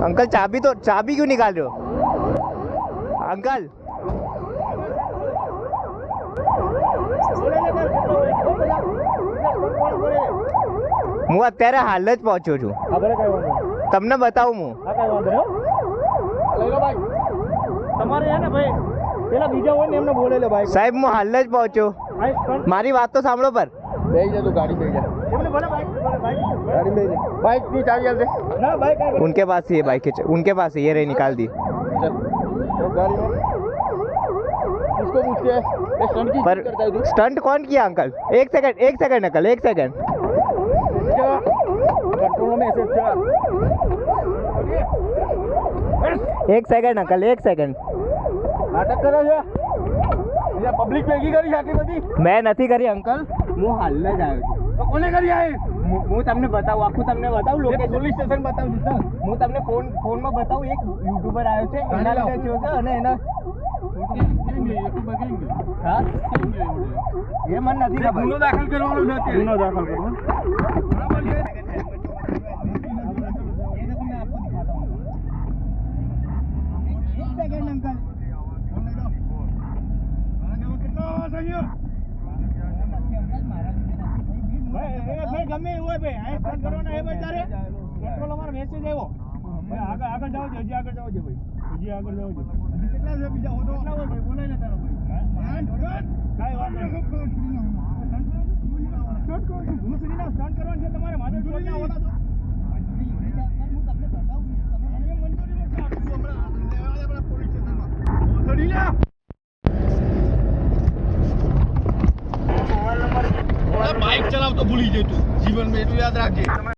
Uncle चाबी क्यों निकाल रहे हो अंकल? હું અત્યારે હાલ જ પહોંચ્યો છું. તમને બતાવું હું. તમારે હે ને ભાઈ પેલા બીજા હોય ને એમને બોલે લે ભાઈ. સાહેબ હું હાલ જ પહોંચ્યો. મારી વાત તો સાંભળો પર. બેસી જા તું ગાડી બેસી જા. એમને બોલે બાઈક गाड़ी में बाइक की चाबी जल्दी ना बाइक उनके पास ही है बाइक है उनके पास है ये रही निकाल दी तो गाड़ी में इसको पूछ के स्टंट की पर करता है तू स्टंट कौन किया अंकल? एक सेकंड अंकल एक सेकंड कंट्रोल में ऐसे चला एक सेकंड नाटक करो છો અહીંયા પબ્લિક ભેગી કરી આટલી બધી મેં નથી કરી અંકલ હું હાલ જ આવ્યો છું તો કોને કરી આ હું તમને બતાવું આખું તમને બતાવું લોકેશન પોલીસ સ્ટેશન બતાવું છું હું તમને ફોનમાં બતાવું એક યુટ્યુબર આવ્યો છે એના લીધે થયો છે અને એના હા એ મને નથી ખબર ગુનો દાખલ કરવાનો છે અત્યારે ગુનો દાખલ કરવાનો ગમે એવું હોય ભાઈ આ ફોન કરવાનો એ બચારે પેટ્રોલ અમારો મેસેજ આવ્યો ભાઈ આગળ જાવ હજી આગળ જાવ ભાઈ હજી આગળ જાવ કેટલા છે બીજા હું તો કેટલા હોય ભાઈ બોલાય ને તારો ભાઈ કાઈ વાત નહીં સ્ટાર્ટ કરો હું સુની ના સ્ટાર્ટ કરવાનું છે તમારે માથે જોડના ઓલા તો હું તમને બતાવું તમે મને મંજૂરી નથી આપી હમણાં આપણા પોલીસ સ્ટેશનમાં છોડી લે बाइक चलाव तो भूली जाए तू जीवन में एटू याद रखजे